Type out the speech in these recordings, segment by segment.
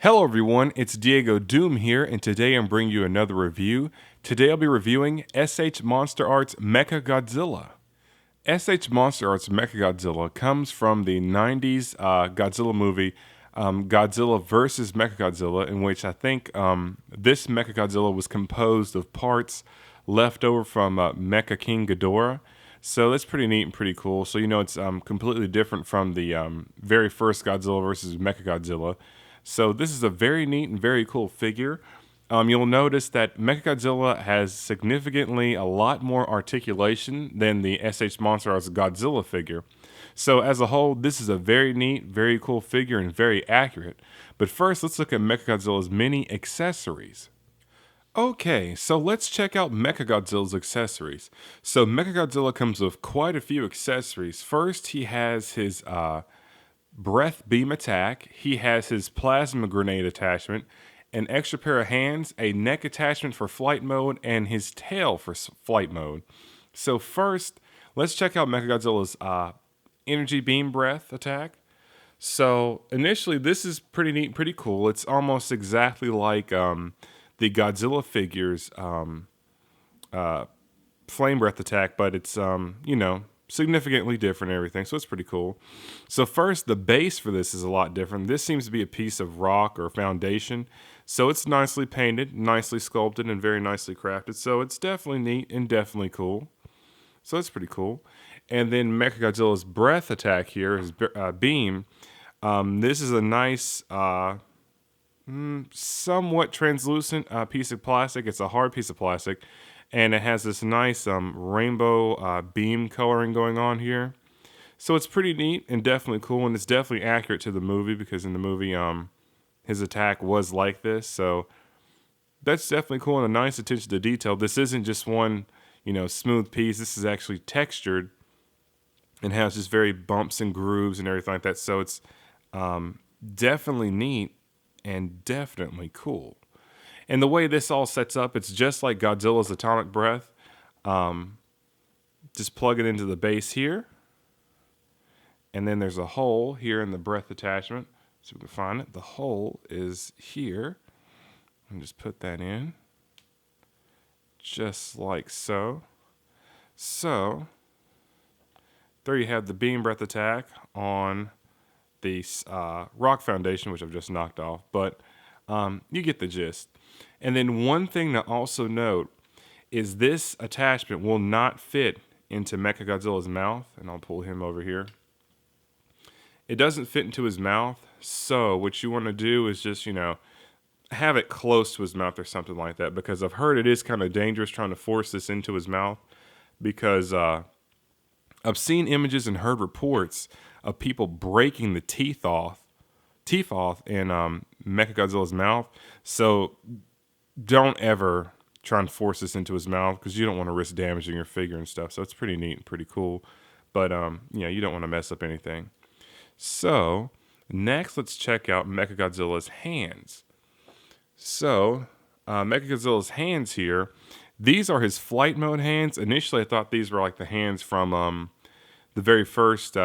Hello everyone, it's Diego Doom here, and today I'm bringing you another review. Today I'll be reviewing SH Monster Arts Mecha Godzilla. SH Monster Arts Mecha Godzilla comes from the 90s Godzilla movie Godzilla vs. Mechagodzilla, in which I think this Mechagodzilla was composed of parts left over from Mecha King Ghidorah. So that's pretty neat and pretty cool. So it's completely different from the very first Godzilla vs. Mechagodzilla. So this is a very neat and very cool figure. You'll notice that Mechagodzilla has significantly a lot more articulation than the SH Monster Arts Godzilla figure. So as a whole, this is a very neat, very cool figure and very accurate. But first, let's look at Mechagodzilla's many accessories. Okay, so let's check out Mechagodzilla's accessories. So Mechagodzilla comes with quite a few accessories. First, he has his breath beam attack. He has his plasma grenade attachment, an extra pair of hands, a neck attachment for flight mode, and his tail for flight mode. So first, let's check out Mechagodzilla's energy beam breath attack. So initially, this is pretty neat, pretty cool. It's almost exactly like the Godzilla figure's flame breath attack, but it's significantly different and everything, so it's pretty cool. So first, the base for this is a lot different. This seems to be a piece of rock or foundation, so it's nicely painted, nicely sculpted, and very nicely crafted, so it's definitely neat and definitely cool. So that's pretty cool. And then Mechagodzilla's breath attack here, his beam, this is a nice, somewhat translucent piece of plastic. It's a hard piece of plastic, and it has this nice rainbow beam coloring going on here. So it's pretty neat and definitely cool, and it's definitely accurate to the movie, because in the movie his attack was like this. So that's definitely cool and a nice attention to detail. This isn't just one smooth piece. This is actually textured and has just very bumps and grooves and everything like that. So it's definitely neat and definitely cool. And the way this all sets up, it's just like Godzilla's atomic breath. Just plug it into the base here. And then there's a hole here in the breath attachment. So we can find it. The hole is here. And just put that in. Just like so. So, there you have the beam breath attack on the rock foundation, which I've just knocked off. But you get the gist. And then one thing to also note is this attachment will not fit into Mechagodzilla's mouth. And I'll pull him over here. It doesn't fit into his mouth. So what you want to do is just, have it close to his mouth or something like that. Because I've heard it is kind of dangerous trying to force this into his mouth. Because I've seen images and heard reports of people breaking the teeth off in Mechagodzilla's mouth. So don't ever try and force this into his mouth, because you don't want to risk damaging your figure and stuff. So it's pretty neat and pretty cool. But you don't want to mess up anything. So next, let's check out Mechagodzilla's hands. So Mechagodzilla's hands here, these are his flight mode hands. Initially, I thought these were like the hands from the very first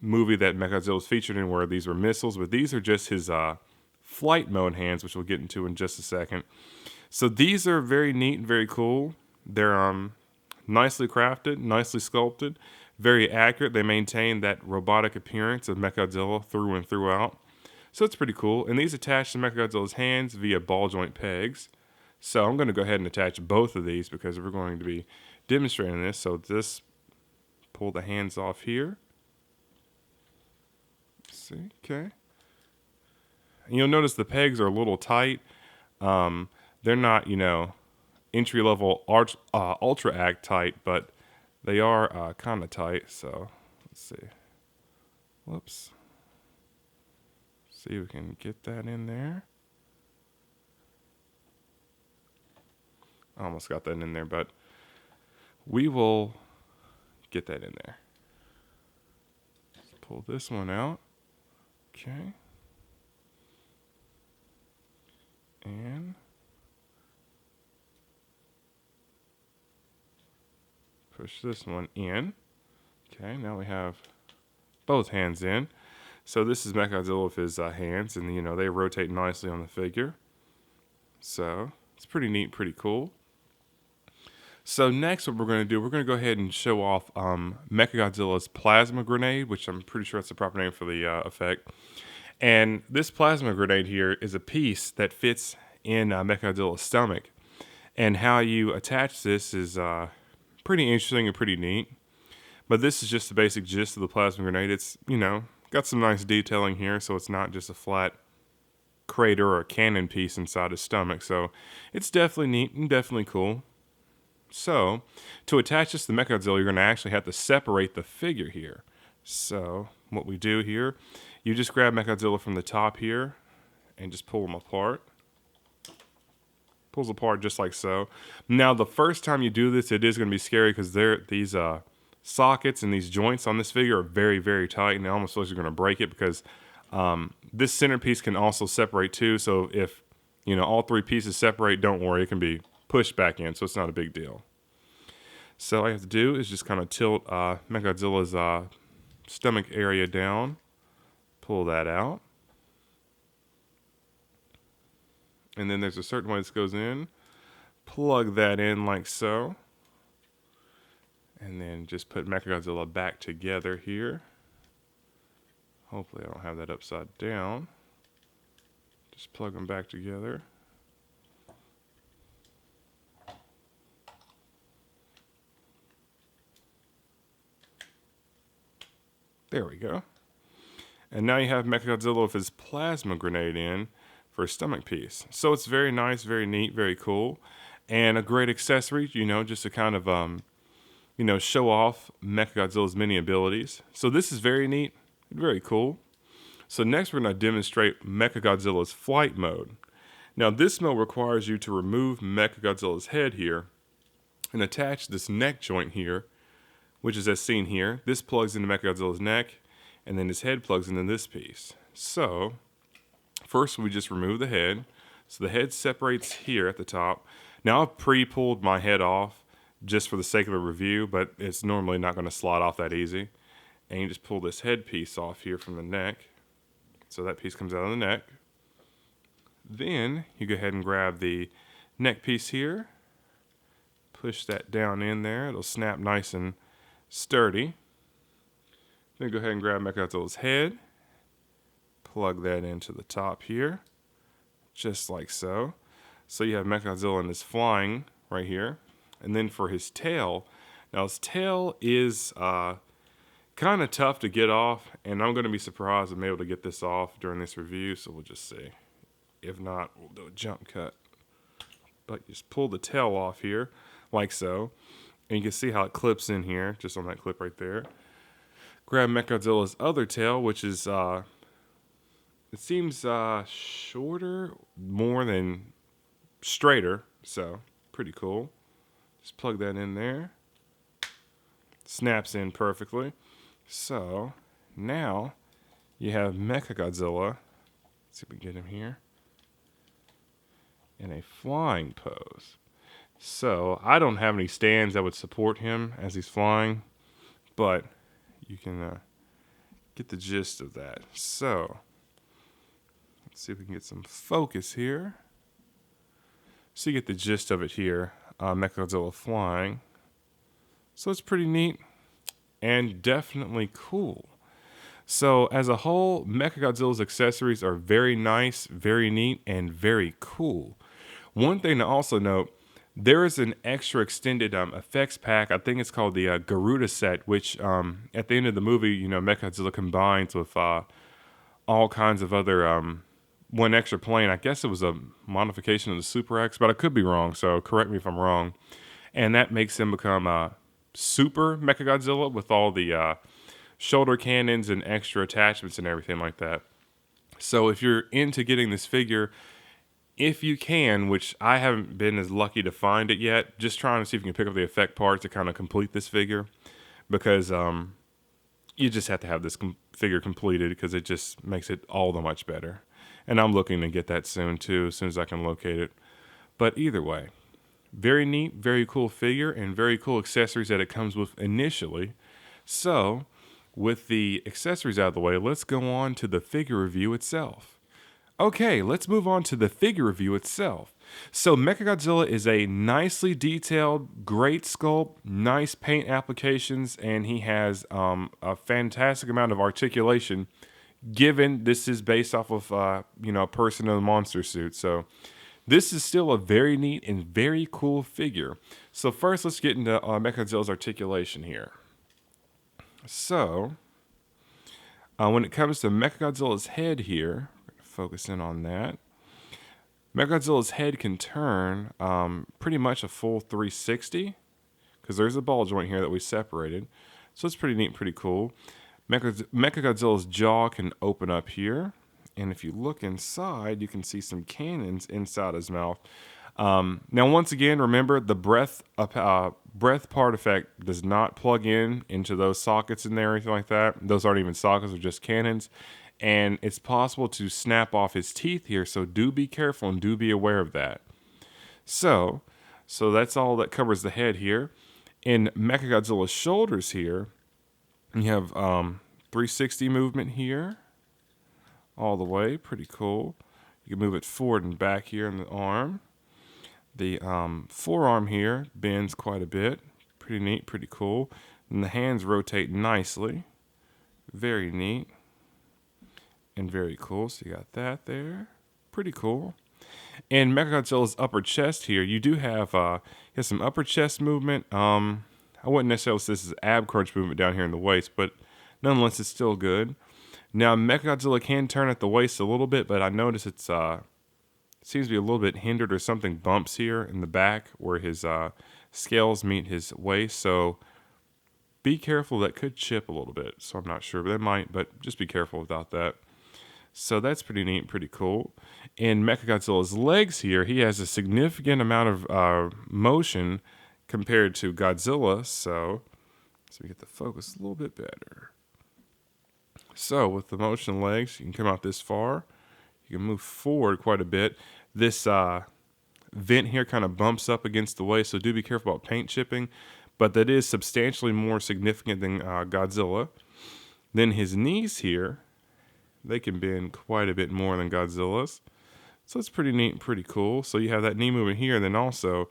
movie that Mechagodzilla was featured in, where these were missiles, but these are just his flight mode hands, which we'll get into in just a second. So these are very neat and very cool. They're nicely crafted, nicely sculpted, very accurate. They maintain that robotic appearance of Mechagodzilla through and throughout. So it's pretty cool. And these attach to Mechagodzilla's hands via ball joint pegs. So I'm going to go ahead and attach both of these, because we're going to be demonstrating this. So just pull the hands off here. Let's see, okay. And you'll notice the pegs are a little tight. They're not, entry-level Ultra Act tight, but they are kind of tight. So let's see. Whoops. See if we can get that in there. I almost got that in there, but we will get that in there. Let's pull this one out. Okay. And push this one in. Okay, now we have both hands in. So this is Mechagodzilla with his hands, and they rotate nicely on the figure. So it's pretty neat, pretty cool. So next what we're going to do, we're going to go ahead and show off Mechagodzilla's plasma grenade, which I'm pretty sure that's the proper name for the effect. And this plasma grenade here is a piece that fits in Mechagodzilla's stomach. And how you attach this is pretty interesting and pretty neat. But this is just the basic gist of the plasma grenade. It's, got some nice detailing here, so it's not just a flat crater or a cannon piece inside his stomach. So it's definitely neat and definitely cool. So to attach this to the Mechagodzilla, you're going to actually have to separate the figure here. So what we do here, you just grab Mechagodzilla from the top here and just pull them apart. Pulls apart just like so. Now the first time you do this, it is going to be scary because these sockets and these joints on this figure are very, very tight, and it almost looks like you're going to break it because this centerpiece can also separate too. So if all three pieces separate, don't worry, it can be pushed back in, so it's not a big deal. So all you have to do is just kind of tilt Mechagodzilla's stomach area down, pull that out, and then there's a certain way this goes in. Plug that in like so, and then just put Mechagodzilla back together here. Hopefully I don't have that upside down. Just plug them back together. There we go. And now you have Mechagodzilla with his plasma grenade in for a stomach piece. So it's very nice, very neat, very cool. And a great accessory, just to kind of, show off Mechagodzilla's many abilities. So this is very neat, very cool. So next we're going to demonstrate Mechagodzilla's flight mode. Now this mode requires you to remove Mechagodzilla's head here and attach this neck joint here, which is as seen here. This plugs into Mechagodzilla's neck, and then his head plugs into this piece. So first we just remove the head. So the head separates here at the top. Now I've pre-pulled my head off just for the sake of a review, but it's normally not going to slide off that easy. And you just pull this head piece off here from the neck. So that piece comes out of the neck. Then you go ahead and grab the neck piece here. Push that down in there. It'll snap nice and sturdy. Then go ahead and grab Mechagodzilla's head. Plug that into the top here. Just like so. So you have Mechagodzilla and his flying right here. And then for his tail, now his tail is kind of tough to get off, and I'm going to be surprised if I'm able to get this off during this review, so we'll just see. If not, we'll do a jump cut. But just pull the tail off here, like so. And you can see how it clips in here, just on that clip right there. Grab Mechagodzilla's other tail, which is, it seems shorter, more than straighter, so pretty cool. Just plug that in there. Snaps in perfectly. So now you have Mechagodzilla. Let's see if we can get him here. In a flying pose. So I don't have any stands that would support him as he's flying, but you can get the gist of that. So let's see if we can get some focus here. So you get the gist of it here. Mechagodzilla flying. So it's pretty neat and definitely cool. So as a whole, Mechagodzilla's accessories are very nice, very neat, and very cool. One thing to also note, there is an extra extended effects pack. I think it's called the Garuda set, which at the end of the movie, Mechagodzilla combines with all kinds of other one extra plane. I guess it was a modification of the Super X, but I could be wrong, so correct me if I'm wrong. And that makes him become Super Mechagodzilla with all the shoulder cannons and extra attachments and everything like that. So if you're into getting this figure, if you can, which I haven't been as lucky to find it yet, just trying to see if you can pick up the effect parts to kind of complete this figure, because you just have to have this figure completed because it just makes it all the much better. And I'm looking to get that soon too, as soon as I can locate it. But either way, very neat, very cool figure, and very cool accessories that it comes with initially. So with the accessories out of the way, let's go on to the figure review itself. Okay, let's move on to the figure review itself. So Mechagodzilla is a nicely detailed, great sculpt, nice paint applications, and he has a fantastic amount of articulation, given this is based off of a person in a monster suit. So this is still a very neat and very cool figure. So first, let's get into Mechagodzilla's articulation here. So when it comes to Mechagodzilla's head here, focus in on that. Mechagodzilla's head can turn pretty much a full 360 because there's a ball joint here that we separated. So it's pretty neat, pretty cool. Mechagodzilla's jaw can open up here. And if you look inside, you can see some cannons inside his mouth. Now, once again, remember the breath part effect does not plug into those sockets in there or anything like that. Those aren't even sockets, they're just cannons. And it's possible to snap off his teeth here, so do be careful and do be aware of that. So that's all that covers the head here. In Mechagodzilla's shoulders here, you have 360 movement here, all the way, pretty cool. You can move it forward and back here in the arm. The forearm here bends quite a bit, pretty neat, pretty cool. And the hands rotate nicely, very neat. And very cool. So you got that there. Pretty cool. In Mechagodzilla's upper chest here, you do have some upper chest movement. I wouldn't necessarily say this is ab crunch movement down here in the waist, but nonetheless, it's still good. Now, Mechagodzilla can turn at the waist a little bit, but I notice it seems to be a little bit hindered, or something bumps here in the back where his scales meet his waist. So be careful. That could chip a little bit. So I'm not sure, but that might. But just be careful about that. So that's pretty neat, pretty cool. In Mechagodzilla's legs here, he has a significant amount of motion compared to Godzilla. So we get the focus a little bit better. So with the motion legs, you can come out this far. You can move forward quite a bit. This vent here kind of bumps up against the waist, so do be careful about paint chipping. But that is substantially more significant than Godzilla. Then his knees here, they can bend quite a bit more than Godzilla's. So it's pretty neat and pretty cool. So you have that knee movement here, and then also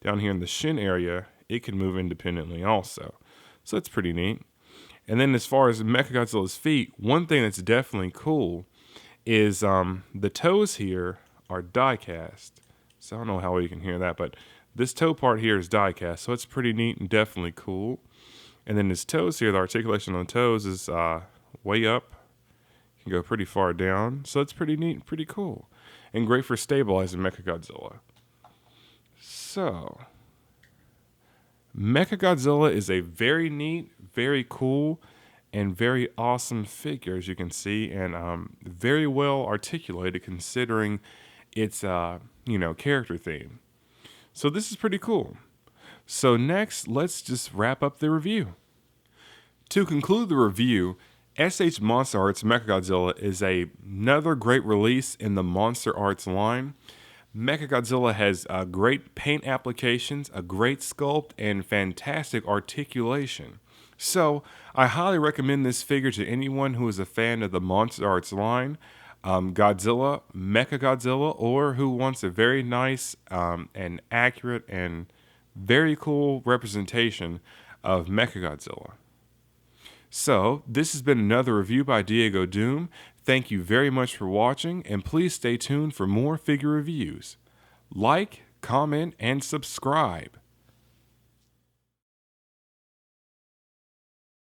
down here in the shin area, it can move independently also. So it's pretty neat. And then as far as Mechagodzilla's feet, one thing that's definitely cool is the toes here are die cast. So I don't know how well you can hear that, but this toe part here is die cast. So it's pretty neat and definitely cool. And then his toes here, the articulation on the toes is way up. Can go pretty far down, so it's pretty neat and pretty cool, and great for stabilizing Mechagodzilla. So Mechagodzilla is a very neat, very cool, and very awesome figure, as you can see, and very well articulated considering its character theme. So this is pretty cool. So next, let's just wrap up the review. To conclude the review, SH Monster Arts Mechagodzilla is another great release in the Monster Arts line. Mechagodzilla has great paint applications, a great sculpt, and fantastic articulation. So I highly recommend this figure to anyone who is a fan of the Monster Arts line, Godzilla, Mechagodzilla, or who wants a very nice and accurate and very cool representation of Mechagodzilla. So, this has been another review by Diego Doom. Thank you very much for watching, and please stay tuned for more figure reviews. Like, comment, and subscribe.